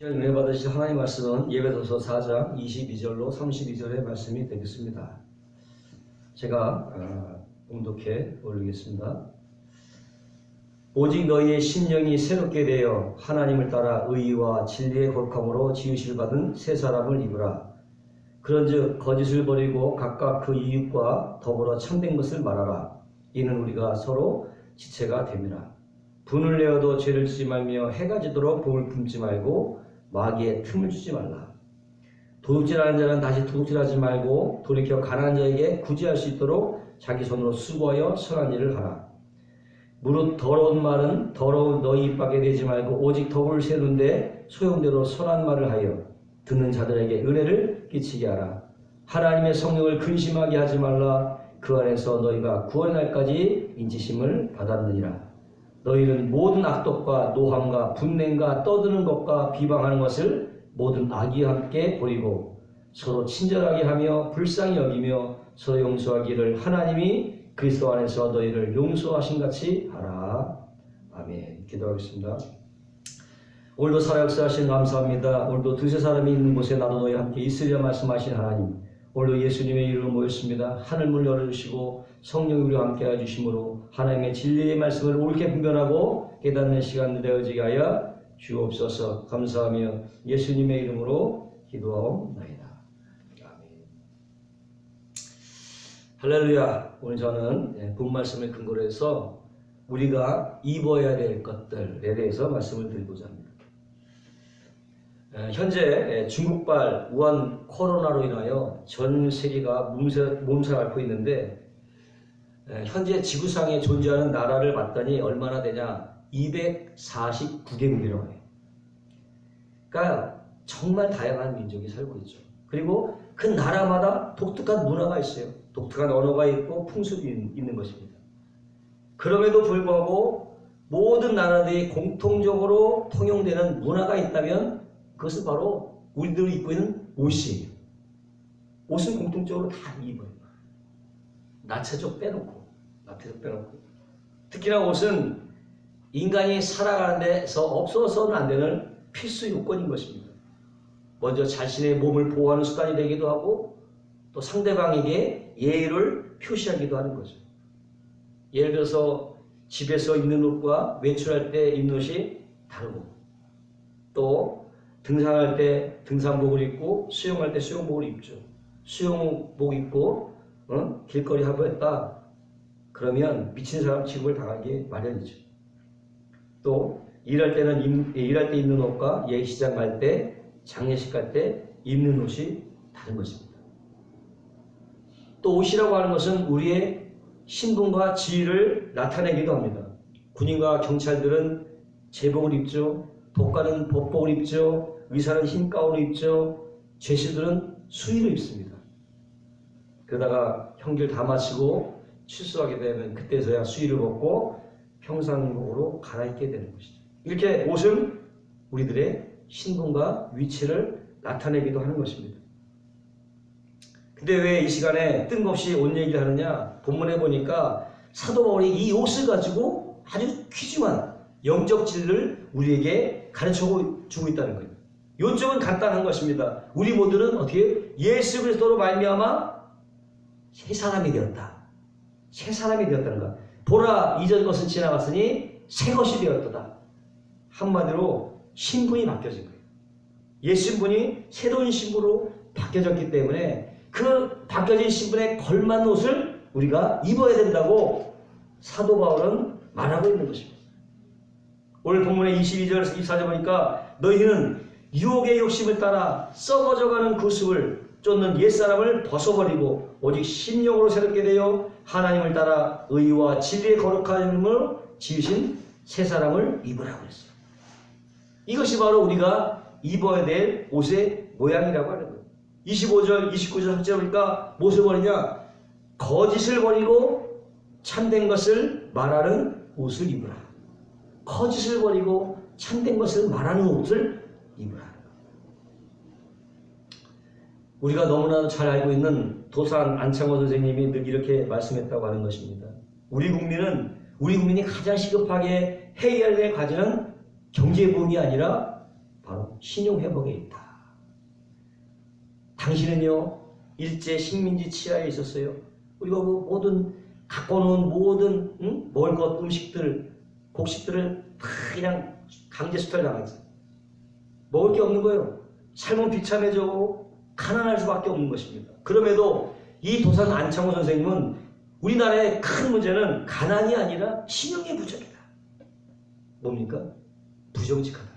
은혜 받으실 하나님 말씀은 예배소서 4장 22절로 32절의 말씀이 되겠습니다. 제가 봉독해 올리겠습니다. 오직 너희의 심령이 새롭게 되어 하나님을 따라 의와 진리의 거룩함으로 지으실 받은 새 사람을 입으라. 그런즉 거짓을 버리고 각각 그 이웃과 더불어 참된 것을 말하라. 이는 우리가 서로 지체가 됨이라. 분을 내어도 죄를 지지 말며 해가 지도록 복을 품지 말고 마귀에 틈을 주지 말라. 도둑질하는 자는 다시 도둑질하지 말고 돌이켜 가난한 자에게 구제할 수 있도록 자기 손으로 수고하여 선한 일을 하라. 무릇 더러운 말은 더러운 너희 입 밖에 내지 말고 오직 덕을 세우는데 소용대로 선한 말을 하여 듣는 자들에게 은혜를 끼치게 하라. 하나님의 성령을 근심하게 하지 말라. 그 안에서 너희가 구원의 날까지 인치심을 받았느니라. 너희는 모든 악독과 노함과 분냄과 떠드는 것과 비방하는 것을 모든 악의와 함께 버리고 서로 친절하게 하며 불쌍히 여기며 서로 용서하기를 하나님이 그리스도 안에서 너희를 용서하신 같이 하라. 아멘. 기도하겠습니다. 오늘도 살아 역사하신 감사합니다. 오늘도 두세 사람이 있는 곳에 나도 너희 함께 있으려 말씀하신 하나님, 오늘도 예수님의 이름으로 모였습니다. 하늘문 열어주시고 성령이 우리와 함께 해주심으로 하나님의 진리의 말씀을 옳게 분별하고 깨닫는 시간 되어지게 하여 주옵소서. 감사하며 예수님의 이름으로 기도하옵나이다. 아멘. 할렐루야. 오늘 저는 본 말씀을 근거로 해서 우리가 입어야 될 것들에 대해서 말씀을 드리고자 합니다. 현재 중국발 우한 코로나로 인하여 전 세계가 몸살 앓고 있는데, 현재 지구상에 존재하는 나라를 봤더니 얼마나 되냐? 249개국이라고 해요. 그러니까 정말 다양한 민족이 살고 있죠. 그리고 그 나라마다 독특한 문화가 있어요. 독특한 언어가 있고 풍습이 있는 것입니다. 그럼에도 불구하고 모든 나라들이 공통적으로 통용되는 문화가 있다면 그것은 바로 우리들이 입고 있는 옷이에요. 옷은 공통적으로 다 입어요. 나체족 빼놓고. 특히나 옷은 인간이 살아가는 데서 없어서는 안 되는 필수 요건인 것입니다. 먼저 자신의 몸을 보호하는 수단이 되기도 하고 또 상대방에게 예의를 표시하기도 하는 거죠. 예를 들어서 집에서 입는 옷과 외출할 때 입는 옷이 다르고, 또 등산할 때 등산복을 입고 수영할 때 수영복을 입죠. 수영복 입고 길거리 하부했다 그러면 미친 사람 취급을 당하기 마련이죠. 또 일할 때 입는 옷과 예식장 갈 때, 장례식 갈 때 입는 옷이 다른 것입니다. 또 옷이라고 하는 것은 우리의 신분과 지위를 나타내기도 합니다. 군인과 경찰들은 제복을 입죠. 법관은 법복을 입죠. 의사는 흰 가운을 입죠. 죄수들은 수의를 입습니다. 그러다가 형길 다 마치고 출소하게 되면 그때서야 수의를 벗고 평상복으로 갈아입게 되는 것이죠. 이렇게 옷은 우리들의 신분과 위치를 나타내기도 하는 것입니다. 근데 왜 이 시간에 뜬금없이 옷 얘기를 하느냐? 본문에 보니까 사도 바울이 이 옷을 가지고 아주 귀중한 영적 진리를 우리에게 가르쳐주고 있다는 거예요. 요점은 간단한 것입니다. 우리 모두는 어떻게 예수 그리스도로 말미암아 새 사람이 되었다. 새 사람이 되었다는 것. 보라, 이전 것은 지나갔으니 새 것이 되었도다. 한마디로 신분이 바뀌어진 거예요. 옛 신분이 새로운 신분으로 바뀌어졌기 때문에 그 바뀌어진 신분에 걸맞는 옷을 우리가 입어야 된다고 사도 바울은 말하고 있는 것입니다. 오늘 본문의 22절에서 24절 보니까 너희는 유혹의 욕심을 따라 썩어져가는 그 습을 쫓는 옛사람을 벗어버리고 오직 심령으로 새롭게 되어 하나님을 따라 의와 진리의 거룩함을 지으신 새 사람을 입으라고 했어요. 이것이 바로 우리가 입어야 될 옷의 모양이라고 하는 거예요. 25절, 29절, 30절 보니까 무엇을 버리냐? 거짓을 버리고 참된 것을 말하는 옷을 입으라. 거짓을 버리고 참된 것을 말하는 옷을 입으라. 우리가 너무나도 잘 알고 있는 도산 안창호 선생님이 늘 이렇게 말씀했다고 하는 것입니다. 우리 국민이 가장 시급하게 해결해야 될 과제는 경제 부흥이 아니라 바로 신용회복에 있다. 당신은요 일제 식민지 치하에 있었어요. 우리가 모든 갖고 놓은 모든 먹을 것 음식들 곡식들을 다 그냥 강제 수탈 당하지. 먹을 게 없는 거예요. 삶은 비참해져 가난할 수밖에 없는 것입니다. 그럼에도 이 도산 안창호 선생님은 우리나라의 큰 문제는 가난이 아니라 신용의 부족이다. 뭡니까? 부정직하다.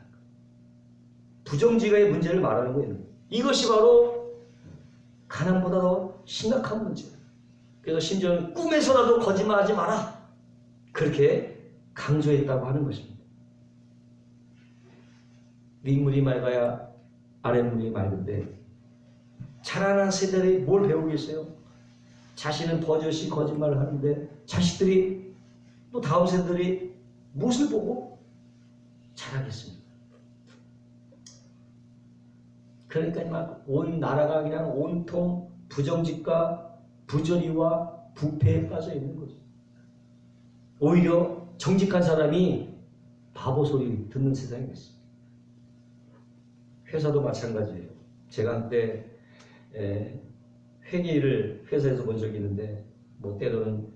부정직의 문제를 말하는 거예요. 이것이 바로 가난보다 더 심각한 문제예요. 그래서 심지어 꿈에서라도 거짓말하지 마라. 그렇게 강조했다고 하는 것입니다. 윗물이 맑아야 아랫물이 맑은데 자라난 세대들이 뭘 배우겠어요? 자신은 버젓이 거짓말을 하는데 자식들이 또 다음 세대들이 무엇을 보고 자라겠습니까? 그러니까 막 온 나라가 그냥 온통 부정직과 부조리와 부패에 빠져 있는 거죠. 오히려 정직한 사람이 바보 소리 듣는 세상이 됐습니다. 회사도 마찬가지예요. 제가 한때 회계를 회사에서 본 적이 있는데 뭐 때로는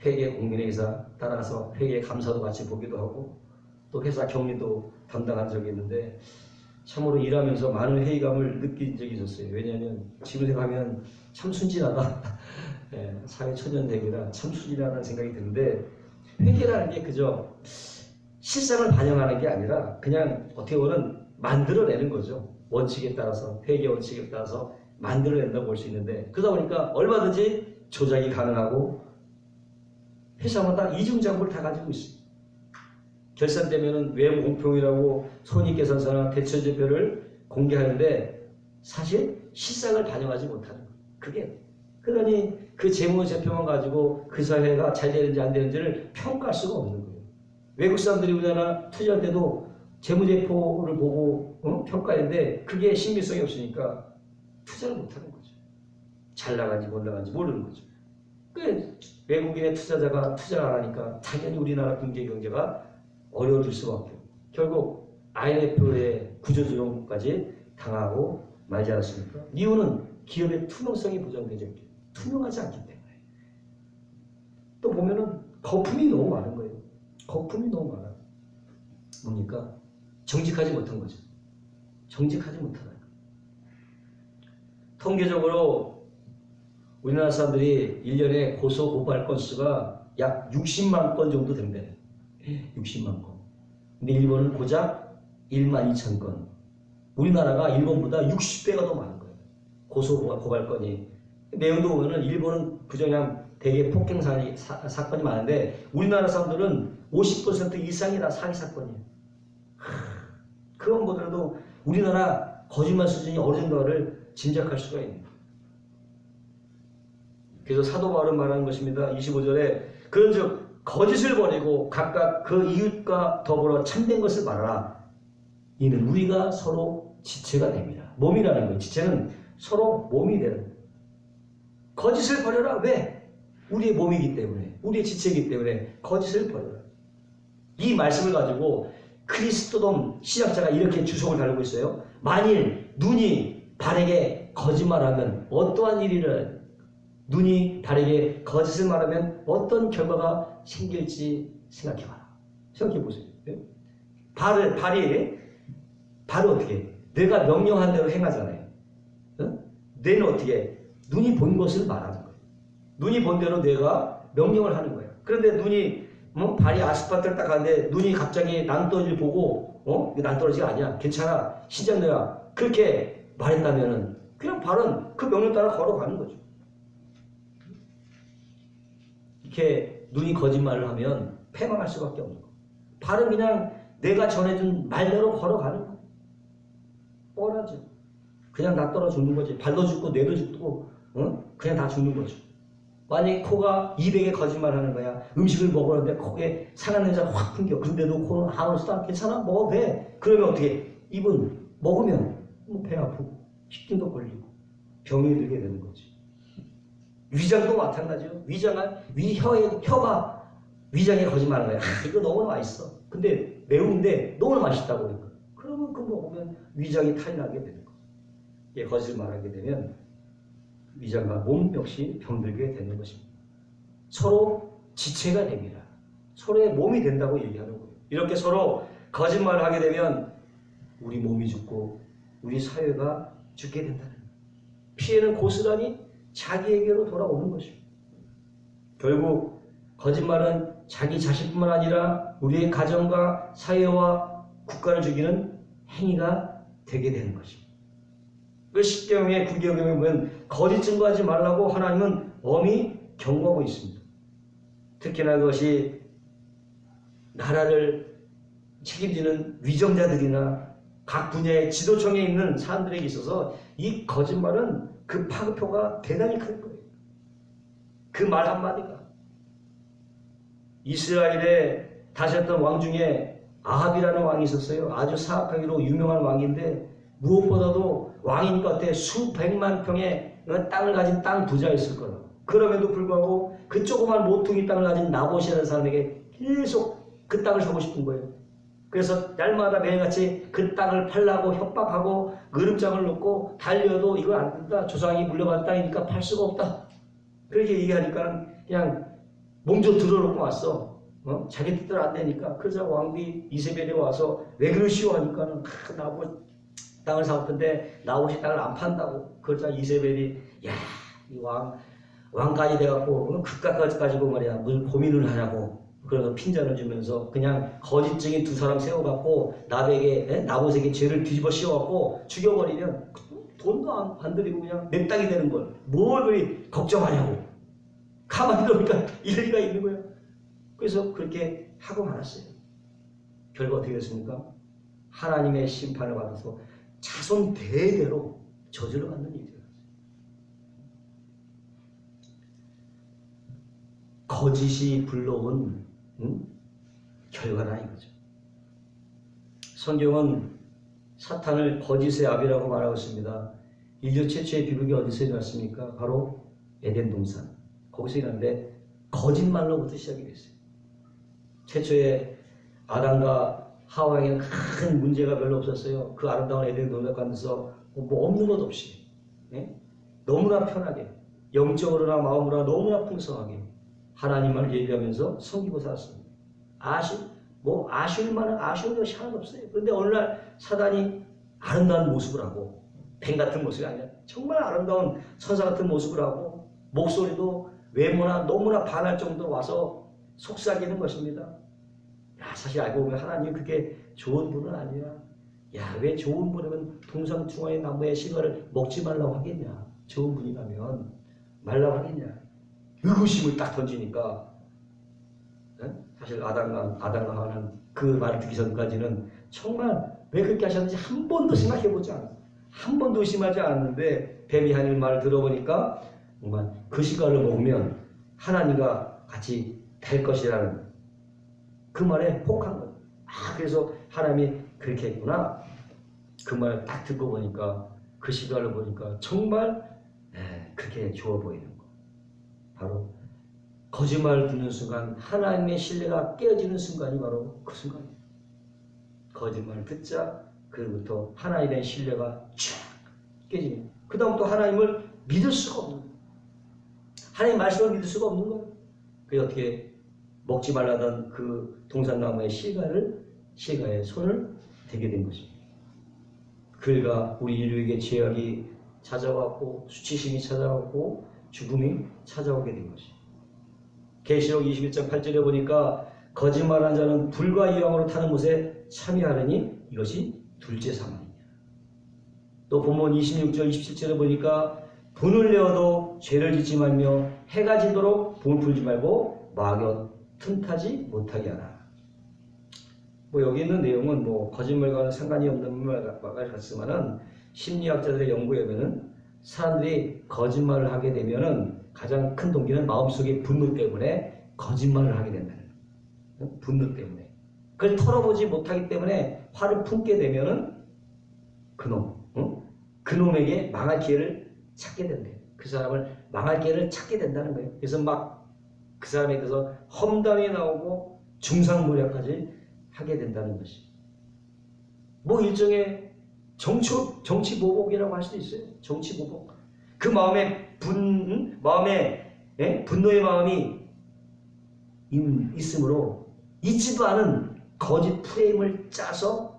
회계 공인회계사 따라가서 회계 감사도 같이 보기도 하고 또 회사 격리도 담당한 적이 있는데 참으로 일하면서 많은 회의감을 느낀 적이 있었어요. 왜냐하면 지금 생각하면 참 순진하다. 사회 초년생이라 참 순진하다는 생각이 드는데 회계라는 게 그저 실상을 반영하는 게 아니라 그냥 어떻게 보면 만들어내는 거죠. 원칙에 따라서 회계 원칙에 따라서 만들어낸다고 볼 수 있는데 그러다 보니까 얼마든지 조작이 가능하고 회사마다 이중장부를 다 가지고 있습니다. 결산되면은 외부 공표이라고 손익계산서나 대처제표를 공개하는데 사실 실상을 반영하지 못하는 거예요. 그게 그러니 그 재무제표만 가지고 그 사회가 잘 되는지 안 되는지를 평가할 수가 없는 거예요. 외국 사람들이 우리나라 투자할 때도 재무제표를 보고 평가했는데 그게 신빙성이 없으니까 투자를 못하는 거죠. 잘 나간지 못 나간지 모르는 거죠. 그 외국인의 투자자가 투자를 안 하니까 당연히 우리나라 경제가 어려워질 수밖에 없고 결국 IMF의 구조조정까지 당하고 말지 않았습니까? 이유는 기업의 투명성이 보장되지 않기 때문에 투명하지 않기 때문에 또 보면은 거품이 너무 많은 거예요. 거품이 너무 많아요. 뭡니까? 정직하지 못한 거죠. 정직하지 못하다. 통계적으로 우리나라 사람들이 1년에 고소 고발 건수가 약 60만 건 정도 된대요. 60만 건. 근데 일본은 고작 1만 2천 건. 우리나라가 일본보다 60배가 더 많은 거예요. 고소 고발 건이. 내용도 보면은 일본은 그냥 대개 폭행 사건이 많은데 우리나라 사람들은 50% 이상이라 사기 사건이에요. 그건 보더라도 우리나라 거짓말 수준이 어느 정도를 짐작할 수가 있는 거예요. 그래서 사도 바울은 말하는 것입니다. 25절에 그런즉 거짓을 버리고 각각 그 이웃과 더불어 참된 것을 말하라. 이는 우리가 서로 지체가 됩니다. 몸이라는 거예요. 지체는 서로 몸이 되는 거예요. 거짓을 버려라. 왜? 우리의 몸이기 때문에, 우리의 지체이기 때문에 거짓을 버려라. 이 말씀을 가지고 그리스도돔 신학자가 이렇게 주석을 달고 있어요. 만일 눈이 발에게 거짓말하면 어떠한 일이를 눈이 발에게 거짓을 말하면 어떤 결과가 생길지 생각해봐라. 생각해보세요. 발이 어떻게 해? 내가 명령한 대로 행하잖아요. 뇌는 어떻게 해? 눈이 본 것을 말하는 거예요. 눈이 본 대로 뇌가 명령을 하는 거예요. 그런데 눈이 발이 아스팔트를 딱 가는데 눈이 갑자기 낭떠러지를 보고 이게 낭떠러지가 아니야. 괜찮아. 신장내야. 그렇게 말했다면은 그냥 발은 그 명령 따라 걸어가는 거죠. 이렇게 눈이 거짓말을 하면 패망할 수밖에 없는 거예요. 발은 그냥 내가 전해준 말대로 걸어가는 거예요. 뻔하죠. 그냥 나 떨어 죽는 거지. 발도 죽고 뇌도 죽고 그냥 다 죽는 거죠. 만약에 코가 200에 거짓말하는 거야. 음식을 먹었는데 코에 상한 냄새가 확 풍겨. 근데도 코는 하면서도 괜찮아? 먹어도 돼. 그러면 어떻게? 입은 먹으면 배 아프고 식중독 걸리고 병이 들게 되는 거지. 위장도 마찬가지요. 혀가 위장에 거짓말하는 거야. 이거 너무 맛있어. 근데 매운데 너무 맛있다고 그러니까. 그러면 그 먹으면 위장이 탈나게 되는 거죠. 예, 거짓말하게 되면 위장과 몸 역시 병들게 되는 것입니다. 서로 지체가 됩니다. 서로의 몸이 된다고 얘기하는 거예요. 이렇게 서로 거짓말을 하게 되면 우리 몸이 죽고 우리 사회가 죽게 된다는 거예요. 피해는 고스란히 자기에게로 돌아오는 것입니다. 결국 거짓말은 자기 자신뿐만 아니라 우리의 가정과 사회와 국가를 죽이는 행위가 되게 되는 것입니다. 그 십계명의 구계명에 보면 거짓 증거하지 말라고 하나님은 엄히 경고하고 있습니다. 특히나 그것이 나라를 책임지는 위정자들이나 각 분야의 지도청에 있는 사람들에게 있어서 이 거짓말은 그 파급효가 대단히 큰 거예요. 그 말 한마디가. 이스라엘에 다스렸던 왕 중에 아합이라는 왕이 있었어요. 아주 사악하기로 유명한 왕인데 무엇보다도 왕이니까 어때 수백만 평의 땅을 가진 땅 부자였을 거라고. 그럼에도 불구하고 그 조그만 모퉁이 땅을 가진 나봇이라는 사람에게 계속 그 땅을 사고 싶은 거예요. 그래서 날마다 매일같이 그 땅을 팔라고 협박하고 으름장을 놓고 달려도 이거 안 된다. 조상이 물려받은 땅이니까 팔 수가 없다. 그렇게 얘기하니까 그냥 몸져 들어놓고 왔어. 자기 뜻대로 안 되니까. 그래서 왕비 이세벨이 와서 왜 그러시오 하니까는 나봇 땅을 사왔던데 나봇이 땅을 안 판다고. 그러자 이세벨이 야, 이 왕까지 돼갖고 그깟까지 가지고 말이야 무슨 고민을 하냐고. 그래서 핀잔을 주면서 그냥 거짓증인 두 사람 세워갖고 나봇에게 죄를 뒤집어 씌워갖고 죽여버리면 돈도 안 들이고 그냥 내 땅이 되는 걸. 뭘 그리 걱정하냐고. 가만히 들어보니까 일리가 있는 거예요. 그래서 그렇게 하고 말았어요. 결과 어떻게 됐습니까? 하나님의 심판을 받아서 자손 대대로 저주를 받는 일이 되었어요. 거짓이 불러온 결과다 이거죠. 성경은 사탄을 거짓의 아비라고 말하고 있습니다. 인류 최초의 비극이 어디서 일어났습니까? 바로 에덴 동산. 거기서 일어났는데 거짓말로부터 시작이 됐어요. 최초의 아담과 하와에게는 큰 문제가 별로 없었어요. 그 아름다운 에덴 동산 가면서 뭐 없는 것 없이 너무나 편하게 영적으로나 마음으로나 너무나 풍성하게 하나님만을 예배하면서 섬기고 살았습니다. 아쉬울 것이 하나도 없어요. 그런데 어느 날 사단이 아름다운 모습을 하고 뱀 같은 모습이 아니라 정말 아름다운 천사 같은 모습을 하고 목소리도 외모나 너무나 반할 정도로 와서 속삭이는 것입니다. 야, 사실 알고 보면 하나님 그렇게 좋은 분은 아니야. 야, 왜 좋은 분이면 동상중하의 나무의 씨가를 먹지 말라고 하겠냐. 좋은 분이라면 말라고 하겠냐. 의구심을 딱 던지니까 사실 아담과 하와는 그 말을 듣기 전까지는 정말 왜 그렇게 하셨는지 한 번도 생각해보지 않았어요. 한 번도 의심하지 않았는데 뱀이 하는 말을 들어보니까 정말 그 시간을 먹으면 하나님과 같이 될 것이라는 그 말에 혹한 거예요. 그래서 하나님이 그렇게 했구나. 그 말 딱 듣고 보니까 그 시간을 보니까 정말 그렇게 좋아 보이는 거. 바로 거짓말을 듣는 순간 하나님의 신뢰가 깨어지는 순간이 바로 그 순간이에요. 거짓말을 듣자 그로부터 하나님의 신뢰가 쫙 깨지는. 그 다음부터 하나님을 믿을 수가 없는 거예요. 하나님 말씀을 믿을 수가 없는 거예요. 그래서 어떻게 먹지 말라던 그 동산나무의 실과에 손을 대게 된 것입니다. 그가 우리 인류에게 죄악이 찾아왔고 수치심이 찾아왔고 죽음이 찾아오게 된 것입니다. 계시록 21장 8절에 보니까 거짓말한 자는 불과 이왕으로 타는 못에 참여하려니 이것이 둘째 사망이냐. 또 본문 26절 27절에 보니까 분을 내어도 죄를 짓지 말며 해가 지도록 분을 풀지 말고 마귀와 틈타지 못하게 하라. 여기 있는 내용은 거짓말과는 상관이 없는 말 같지만은 심리학자들의 연구에 보면은 사람들이 거짓말을 하게 되면은 가장 큰 동기는 마음속의 분노 때문에 거짓말을 하게 된다는 거예요. 분노 때문에. 그걸 털어보지 못하기 때문에 화를 품게 되면은 그놈에게 망할 기회를 찾게 된대요. 그 사람을 망할 기회를 찾게 된다는 거예요. 그래서 막 그 사람에 대해서 험담이 나오고 중상모략까지 하게 된다는 것이. 뭐 일종의 정치 보복이라고 할 수도 있어요. 정치 보복. 그 마음에 분노의 마음이 있으므로 있지도 않은 거짓 프레임을 짜서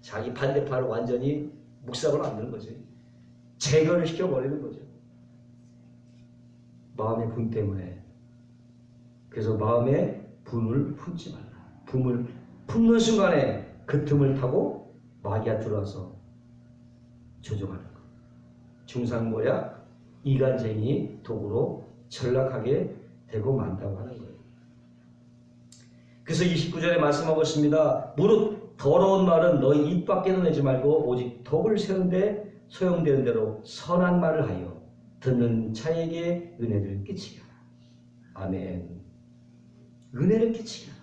자기 반대파를 완전히 묵살을 만드는 거지. 제거를 시켜버리는 거죠. 마음의 분 때문에. 그래서 마음의 분을 품지 말라. 분을 품는 순간에 그 틈을 타고 마귀가 들어와서 조종하는 것. 중상모략, 이간쟁이 도구로 전락하게 되고 만다고 하는 거예요. 그래서 29절에 말씀하고 있습니다. 무릇 더러운 말은 너희 입 밖에는 내지 말고 오직 덕을 세운데 소용되는 대로 선한 말을 하여 듣는 자에게 은혜를 끼치게 하라. 아멘. 은혜를 끼치게 하라.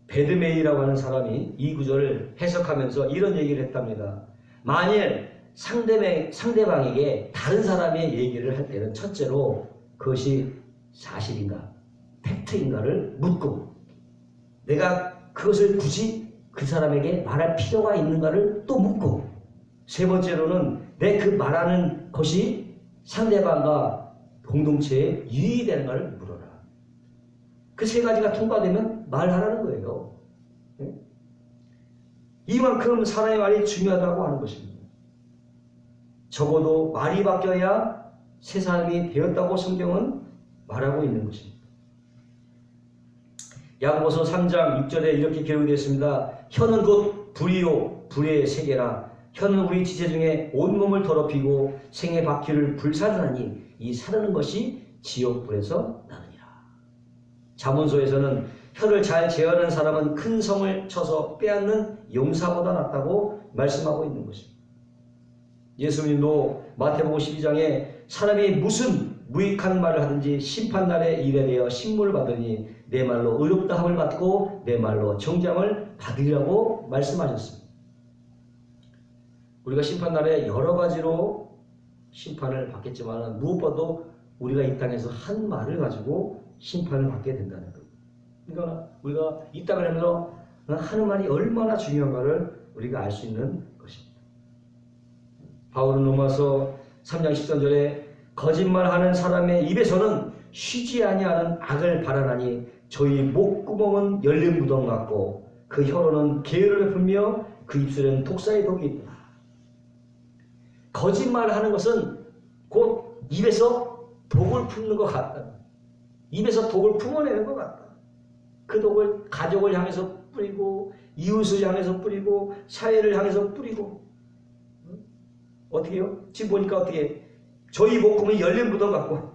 베드메이라고 하는 사람이 이 구절을 해석하면서 이런 얘기를 했답니다. 만일 상대방에게 다른 사람의 얘기를 할 때는 첫째로 그것이 사실인가 팩트인가를 묻고 내가 그것을 굳이 그 사람에게 말할 필요가 있는가를 또 묻고 세 번째로는 내 그 말하는 것이 상대방과 공동체에 유익이 되는가를 물어라. 그 세 가지가 통과되면 말하라는 거예요. 이만큼 사람의 말이 중요하다고 하는 것입니다. 적어도 말이 바뀌어야 새 사람이 되었다고 성경은 말하고 있는 것입니다. 야고보서 3장 6절에 이렇게 기록되어 있습니다. 혀는 곧 불이요 불의 세계라. 혀는 우리 지체 중에 온몸을 더럽히고 생의 바퀴를 불사르나니 이 사르는 것이 지옥불에서 나느니라. 잠언서에서는 혀를 잘 제어하는 사람은 큰 성을 쳐서 빼앗는 용사보다 낫다고 말씀하고 있는 것입니다. 예수님도 마태복음 12장에 사람이 무슨 무익한 말을 하든지 심판날에 일에 대하여 신문을 받으니 내 말로 의롭다 함을 받고 내 말로 정죄함을 받으리라고 말씀하셨습니다. 우리가 심판날에 여러 가지로 심판을 받겠지만 무엇보다도 우리가 이 땅에서 한 말을 가지고 심판을 받게 된다는 것. 그러니까 우리가 이 땅을 하면서 하는 말이 얼마나 중요한가를 우리가 알 수 있는 것입니다. 바울은 로마서 3장 13절에 거짓말하는 사람의 입에서는 쉬지 아니하는 악을 발하나니 저희 목구멍은 열린 무덤 같고 그 혀로는 계를 베풀며 그 입술에는 독사의 독이 있다. 거짓말하는 것은 곧 입에서 독을 품는 것 같다. 입에서 독을 품어내는 것 같다. 그 독을 가족을 향해서 뿌리고 이웃을 향해서 뿌리고 사회를 향해서 뿌리고 어떻게 해요? 지금 보니까 어떻게 저희 목구멍이 열린 무덤 같고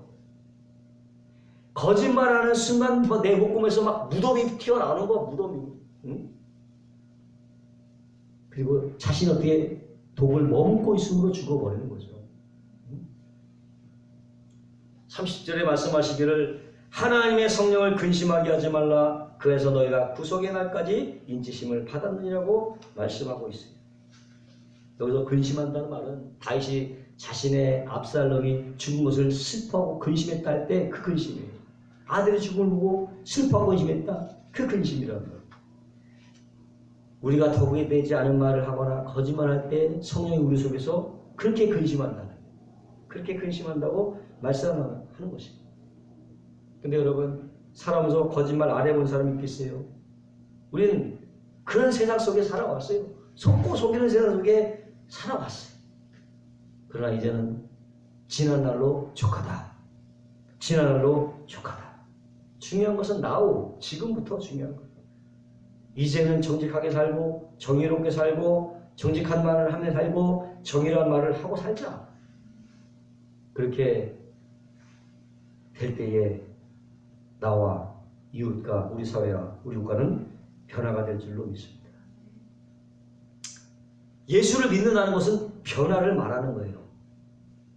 거짓말하는 순간 내 목구멍에서 막 무덤이 튀어나오는 거야. 무덤이. 응? 그리고 자신 어떻게 독을 머금고 있음으로 죽어버리는 거죠. 30절에 말씀하시기를 하나님의 성령을 근심하게 하지 말라. 그래서 너희가 구속의 날까지 인치심을 받았느니라고 말씀하고 있어요. 여기서 근심한다는 말은 다윗이 자신의 압살롬이 죽은 것을 슬퍼하고 근심했다 할 때 그 근심이에요. 아들의 죽음을 보고 슬퍼하고 근심했다. 그 근심이라는 거예요. 우리가 덕에 되지 않은 말을 하거나 거짓말할 때 성령이 우리 속에서 그렇게 근심한다는 거예요. 그렇게 근심한다고 말씀하는 것입니다. 근데 여러분 살아오면서 거짓말 안 해본 사람이 있겠어요? 우리는 그런 세상 속에 살아왔어요. 속고 속이는 세상 속에 살아왔어요. 그러나 이제는 지난 날로 족하다. 지난 날로 족하다. 중요한 것은 나우 지금부터 중요한 거예요. 이제는 정직하게 살고 정의롭게 살고 정직한 말을 하며 살고 정의로운 말을 하고 살자. 그렇게 될 때에 나와 이웃과 우리 사회와 우리 국가는 변화가 될 줄로 믿습니다. 예수를 믿는다는 것은 변화를 말하는 거예요.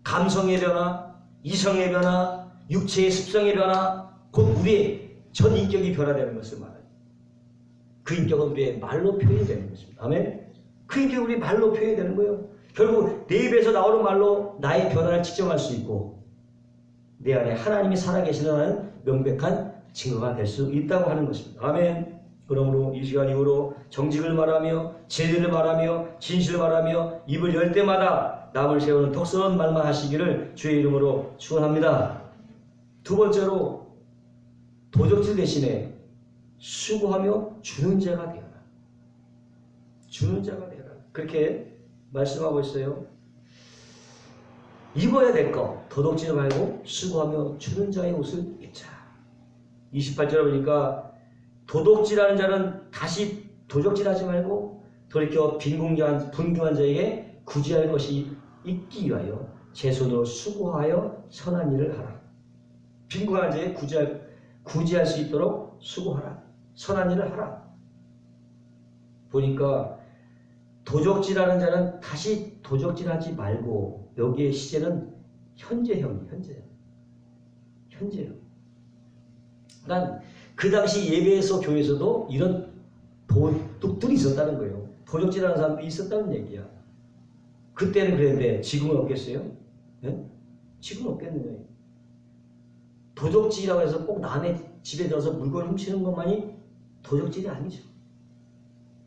감성의 변화, 이성의 변화, 육체의 습성의 변화, 곧 우리의 전 인격이 변화되는 것을 말해요. 그 인격은 우리의 말로 표현이 되는 것입니다. 아멘? 그 인격이 우리 말로 표현이 되는 거예요. 결국 내 입에서 나오는 말로 나의 변화를 측정할 수 있고 내 안에 하나님이 살아계시는 명백한 증거가 될 수 있다고 하는 것입니다. 아멘. 그러므로 이 시간 이후로 정직을 말하며 진리를 말하며 진실을 말하며 입을 열 때마다 남을 세우는 덕스러운 말만 하시기를 주의 이름으로 축원합니다. 두 번째로 도적질 대신에 수고하며 주는 자가 되어라. 주는 자가 되어라. 그렇게 말씀하고 있어요. 입어야 될 거 도둑질 말고 수고하며 주는 자의 옷을 입자. 28절에 보니까 도둑질하는 자는 다시 도적질하지 말고 돌이켜 분경한 자에게 구제할 것이 있기 위하여 제 손으로 수고하여 선한 일을 하라. 빈궁한 자에게 구제할 수 있도록 수고하라. 선한 일을 하라. 보니까 도적질하는 자는 다시 도적질하지 말고 여기에 시제는 현재형. 그러니까 그 당시 예배에서 교회에서도 이런 도둑들이 있었다는 거예요. 도적질하는 사람들이 있었다는 얘기야. 그때는 그랬는데 지금은 없겠어요? 네? 지금은 없겠느냐. 도적질이라고 해서 꼭 남의 집에 들어서 물건을 훔치는 것만이 도적질이 아니죠.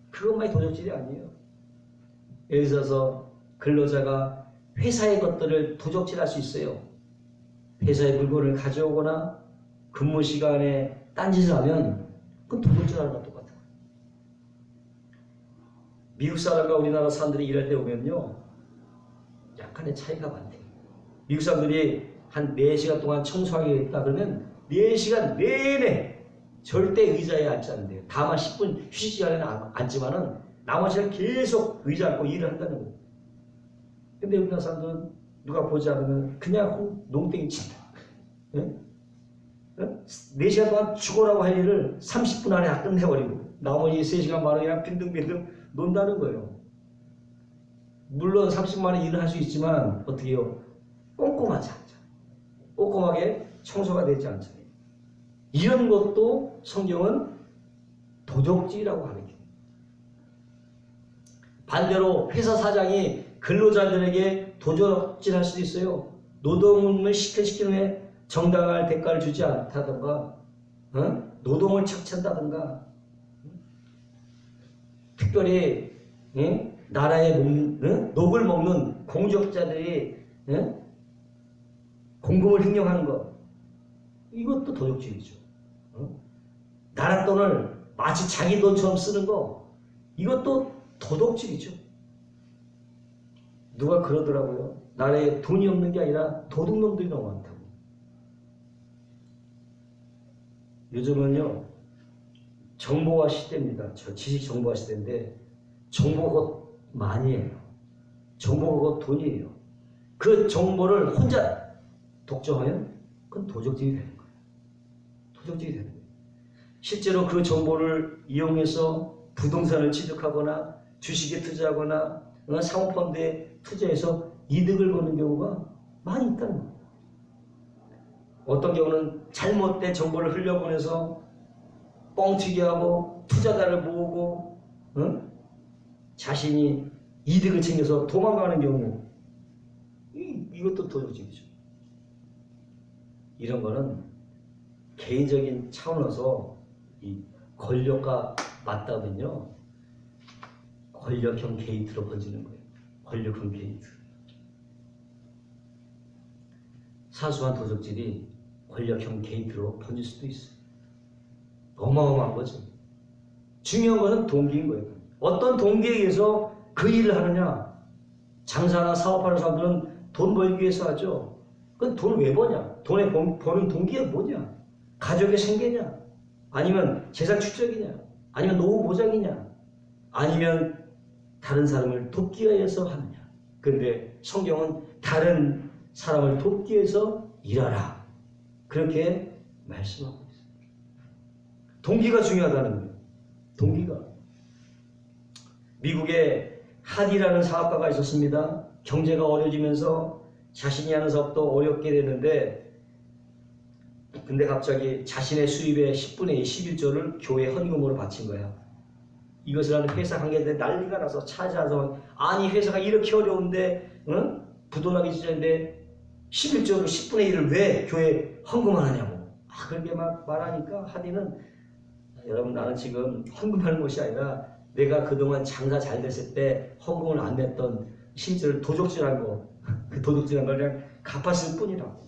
그것만이 도적질이 아니에요. 예를 들어서 근로자가 회사의 것들을 도적질할 수 있어요. 회사의 물건을 가져오거나 근무 시간에 딴짓을 하면 그건 도둑질하는 것과 똑같아요. 미국 사람과 우리나라 사람들이 일할 때 보면요, 약간의 차이가 많대요. 미국 사람들이 한 4시간 동안 청소하겠다 그러면 4시간 내내 절대 의자에 앉지 않는데요. 다만 10분 휴식 시간에는 앉지만은 나머지는 계속 의자 앉고 일을 한다는 거예요. 근데 우리나라 사람들은 누가 보지 않으면 그냥 농땡이 친다. 네? 4시간 동안 죽어라고 할 일을 30분 안에 다 끝내버리고 나머지 3시간 만에 그냥 빈둥빈둥 논다는 거예요. 물론 30분 안에 일을 할 수 있지만 어떻게 해요? 꼼꼼하지 않죠. 꼼꼼하게 청소가 되지 않잖아요. 이런 것도 성경은 도적질이라고 가르쳐요. 반대로 회사 사장이 근로자들에게 도적질할 수도 있어요. 노동을 시키는 후에 정당할 대가를 주지 않다던가, 노동을 착취한다던가, 특별히 나라의 녹을 먹는 공적자들이 공금을 횡령하는 것, 이것도 도적질이죠. 나라 돈을 마치 자기 돈처럼 쓰는 거, 이것도 도둑질이죠. 누가 그러더라고요. 나라에 돈이 없는 게 아니라 도둑놈들이 너무 많다고. 요즘은요, 정보화 시대입니다. 지식 정보화 시대인데 정보가 곧 많이에요. 정보가 곧 돈이에요. 그 정보를 혼자 독점하면 그건 도적질이 되는 거예요. 도적질이 되는 거예요. 실제로 그 정보를 이용해서 부동산을 취득하거나 주식에 투자하거나 사모펀드에 투자해서 이득을 보는 경우가 많이 있다는 거예요. 어떤 경우는 잘못된 정보를 흘려보내서 뻥튀기 하고 투자자를 모으고 자신이 이득을 챙겨서 도망가는 경우, 이것도 도적질이죠. 이런 거는 개인적인 차원에서 이 권력과 맞닿으면요, 권력형 게이트로 번지는 거예요. 권력형 게이트. 사소한 도적질이 권력형 게이트로 번질 수도 있어요. 어마어마한 거죠. 중요한 것은 동기인 거예요. 어떤 동기에 의해서 그 일을 하느냐. 장사나 사업하는 사람들은 돈 벌기 위해서 하죠. 그건 돈을 왜 버냐? 돈에 버는 동기가 뭐냐? 가족의 생계냐? 아니면 재산 축적이냐? 아니면 노후 보장이냐? 아니면 다른 사람을 돕기 위해서 하느냐? 그런데 성경은 다른 사람을 돕기 위해서 일하라. 그렇게 말씀하고 있어요. 동기가 중요하다는 거예요. 동기가. 미국에 하디라는 사업가가 있었습니다. 경제가 어려지면서 자신이 하는 사업도 어렵게 됐는데, 근데 갑자기 자신의 수입의 10분의 1, 11조를 교회 헌금으로 바친 거야. 이것을 하는 회사 관계자들이 난리가 나서 찾아서, 아니 회사가 이렇게 어려운데 부도나기 시작인데 11조를 10분의 1을 왜 교회 헌금하느냐고. 그렇게 막 말하니까 하디는 여러분 나는 지금 헌금하는 것이 아니라 내가 그동안 장사 잘 됐을 때 헌금을 안 냈던 실제로 도적질한 거, 그 도적질한 걸 그냥 갚았을 뿐이라고.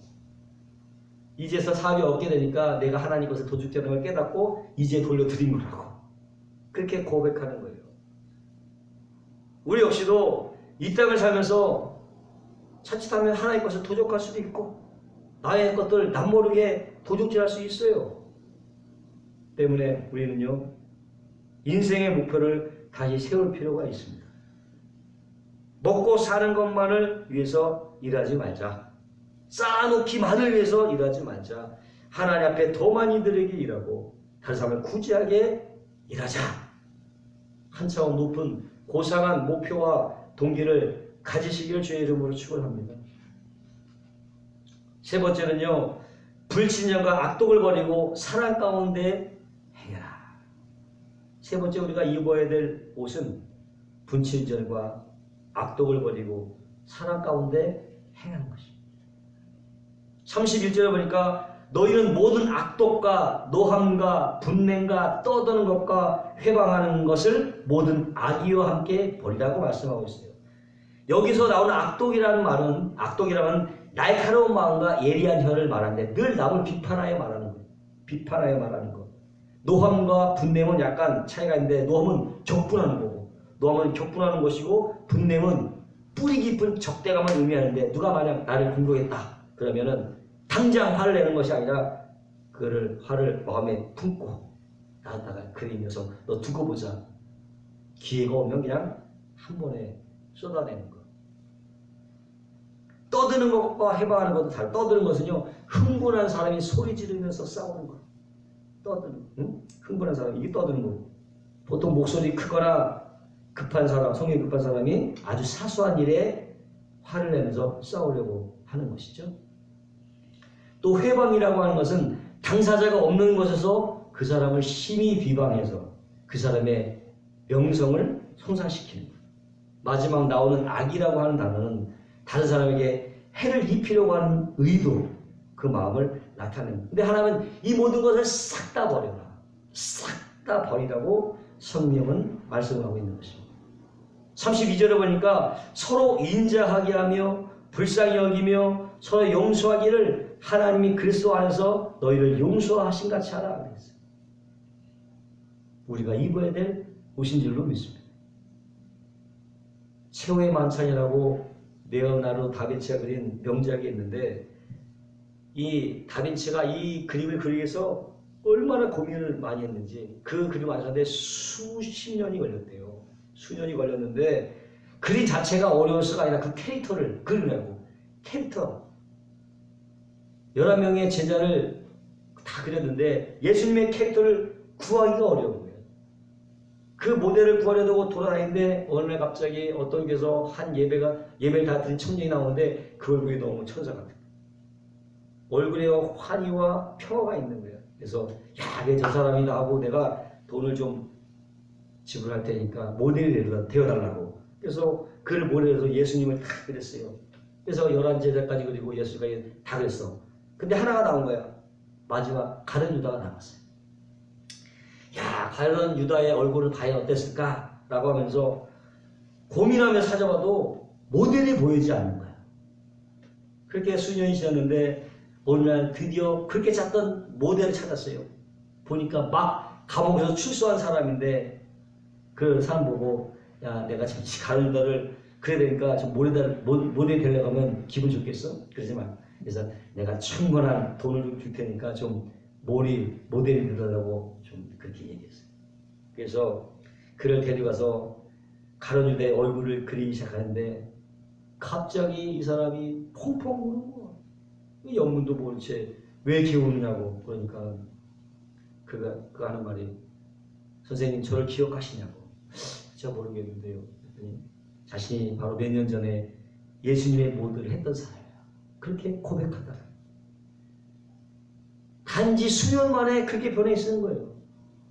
이제서 사업이 없게 되니까 내가 하나님 것을 도둑질하는 걸 깨닫고 이제 돌려드린 거라고. 그렇게 고백하는 거예요. 우리 역시도 이 땅을 살면서 자칫하면 하나님 것을 도적할 수도 있고 나의 것들 남모르게 도둑질할 수 있어요. 때문에 우리는요 인생의 목표를 다시 세울 필요가 있습니다. 먹고 사는 것만을 위해서 일하지 말자. 쌓아놓기만을 위해서 일하지 말자. 하나님 앞에 더 많이 들에게 일하고 다른 사람을 구제하게 일하자. 한 차원 높은 고상한 목표와 동기를 가지시기를 주의 이름으로 축원합니다. 세 번째는요, 불친절과 악독을 버리고 사랑 가운데 행해라. 세 번째 우리가 입어야 될 옷은 불친절과 악독을 버리고 사랑 가운데 행하는 것입니다. 31절에 보니까 너희는 모든 악독과 노함과 분냉과 떠드는 것과 회방하는 것을 모든 악의와 함께 버리라고 말씀하고 있어요. 여기서 나오는 악독이라는 말은 악독이라면 날카로운 마음과 예리한 혀를 말하는데 늘 남을 비판하여 말하는 거예요. 비판하여 말하는 것. 노함과 분냄은 약간 차이가 있는데 노함은 격분하는 거고 노함은 격분하는 것이고 분냄은 뿌리 깊은 적대감을 의미하는데 누가 만약 나를 공격했다 그러면은 당장 화를 내는 것이 아니라 그를 화를 마음에 품고 나한테가 그래 이 녀석 너 두고 보자. 기회가 오면 그냥 한 번에 쏟아내는 것. 떠드는 것과 해방하는 것도 다르고 떠드는 것은요 흥분한 사람이 소리 지르면서 싸우는 것. 떠드는 응? 흥분한 사람이 이게 떠드는 거고 보통 목소리 크거나 급한 사람 성격이 급한 사람이 아주 사소한 일에 화를 내면서 싸우려고 하는 것이죠. 또 회방이라고 하는 것은 당사자가 없는 곳에서 그 사람을 심히 비방해서 그 사람의 명성을 손상시키는 것. 마지막 나오는 악이라고 하는 단어는 다른 사람에게 해를 입히려고 하는 의도, 그 마음을 나타내는. 근데 하나님은 이 모든 것을 싹 다 버려라. 싹 다 버리라고 성령은 말씀하고 있는 것입니다. 32절에 보니까 서로 인자하게 하며 불쌍히 여기며 서로 용서하기를 하나님이 그리스도 안에서 너희를 용서하신 같이 하라 그랬어요. 우리가 입어야 될 옷인 줄로 믿습니다. 최후의 만찬이라고 레오나르도 다빈치가 그린 명작이 있는데 이 다빈치가 이 그림을 그리기 위해서 얼마나 고민을 많이 했는지 그 그림 완성하는데 수십 년이 걸렸대요. 수년이 걸렸는데 그림 자체가 어려워서가 아니라 그 캐릭터를 그리려고 캐릭터 11명의 제자를 다 그렸는데 예수님의 캐릭터를 구하기가 어려운 거예요. 그 모델을 구하려고 돌아다니는데 어느 날 갑자기 어떤 교회에서 한 예배를 다 드린 청년이 나오는데 그 얼굴이 너무 천사 같아요. 얼굴에 환희와 평화가 있는 거예요. 그래서 야, 저 사람이 나하고 내가 돈을 좀 지불할 테니까 모델이 되어달라고. 그래서 그를 모델해서 예수님을 다 그렸어요. 그래서 11제자까지 그리고 예수가 다 그렸어. 근데 하나가 나온 거야. 마지막 가룟 유다가 나왔어요. 야, 가룟 유다의 얼굴을 과연 어땠을까? 라고 하면서 고민하며 찾아봐도 모델이 보이지 않는 거야. 그렇게 수년이 지났는데 어느 날 드디어 그렇게 찾던 모델을 찾았어요. 보니까 막 감옥에서 출소한 사람인데 그 사람 보고 야, 내가 지금 가룟 유다를 그래야 되니까 좀 모델이 되려고 하면 기분 좋겠어? 그러지 마. 그래서 내가 충분한 돈을 좀 줄 테니까 좀 모델이 되려고 좀 그렇게 얘기했어요. 그래서 그를 데려가서 가룟 유다의 얼굴을 그리기 시작하는데 갑자기 이 사람이 펑펑 우는 거야. 영문도 모른 채 왜 이렇게 우느냐고. 그러니까 그가 하는 말이 선생님 저를 기억하시냐고. 제가 모르겠는데요. 그랬더니 자신이 바로 몇 년 전에 예수님의 모델을 했던 사람이에요. 그렇게 고백하다. 단지 수년 만에 그렇게 변해 있는 거예요.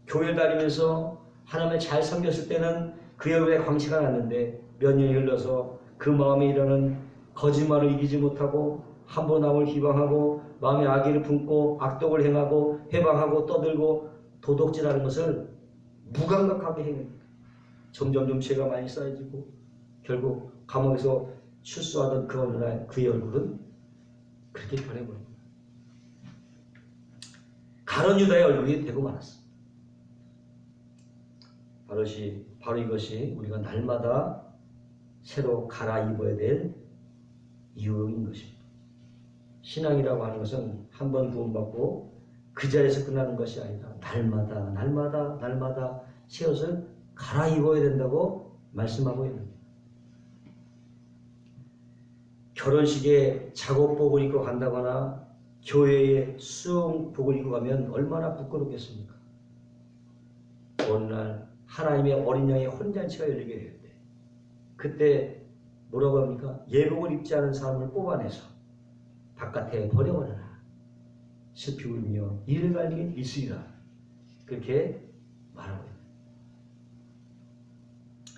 교회를 다니면서 하나님을 잘 섬겼을 때는 그의 얼굴에 광채가 났는데 몇 년이 흘러서 그 마음에 일어나는 거짓말을 이기지 못하고 한번 남을 희망하고 마음에 악의를 품고 악독을 행하고 해방하고 떠들고 도덕질하는 것을 무감각하게 해요. 점점 죄가 많이 쌓여지고 결국 감옥에서 출소하던 그 어느 날 그의 얼굴은 그렇게 변해버립니다. 가룟 유다의 얼굴이 되고 말았어. 바로 이것이 우리가 날마다 새로 갈아입어야 될 이유인 것입니다. 신앙이라고 하는 것은 한 번 구원받고 그 자리에서 끝나는 것이 아니라 날마다 새 옷을 갈아입어야 된다고 말씀하고 있는 거예요. 결혼식에 작업복을 입고 간다거나 교회에 수영복을 입고 가면 얼마나 부끄럽겠습니까? 어느 날 하나님의 어린 양의 혼잔치가 열리게 될 때 그때 뭐라고 합니까? 예복을 입지 않은 사람을 뽑아내서 바깥에 버려버려라. 슬피 울며 이를 갈긴 있으리라. 그렇게 말하고 있습니다.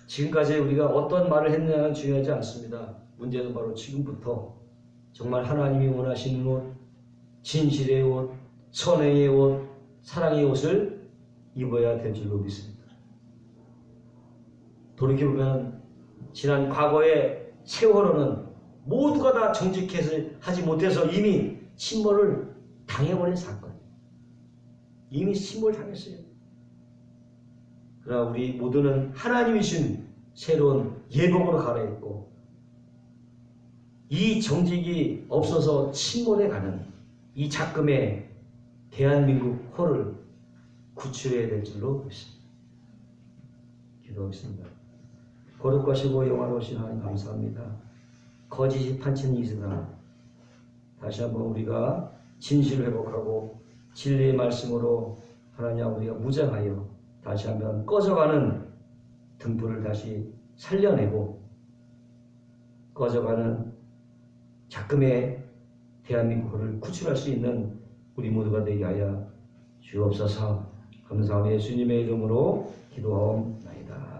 지금까지 우리가 어떤 말을 했느냐는 중요하지 않습니다. 문제는 바로 지금부터 정말 하나님이 원하시는 옷, 진실의 옷, 선행의 옷, 사랑의 옷을 입어야 될 줄로 믿습니다. 돌이켜보면 지난 과거의 세월호는 모두가 다 정직해서 하지 못해서 이미 침몰을 당해버린 사건. 이미 침몰 당했어요. 그러나 우리 모두는 하나님이 주신 새로운 예복으로 갈아입고 이 정직이 없어서 침몰해 가는 이 작금의 대한민국 호를 구출해야 될 줄로 믿습니다. 기도하겠습니다. 거룩하시고 영화로우신 하나님 감사합니다. 거짓이 판치는 이 세상 다시 한번 우리가 진실을 회복하고 진리의 말씀으로 하나님 우리가 무장하여 다시 한번 꺼져가는 등불을 다시 살려내고 꺼져가는 작금의 대한민국을 구출할 수 있는 우리 모두가 되게 하여 주옵소서. 감사하며 예수님의 이름으로 기도하옵나이다.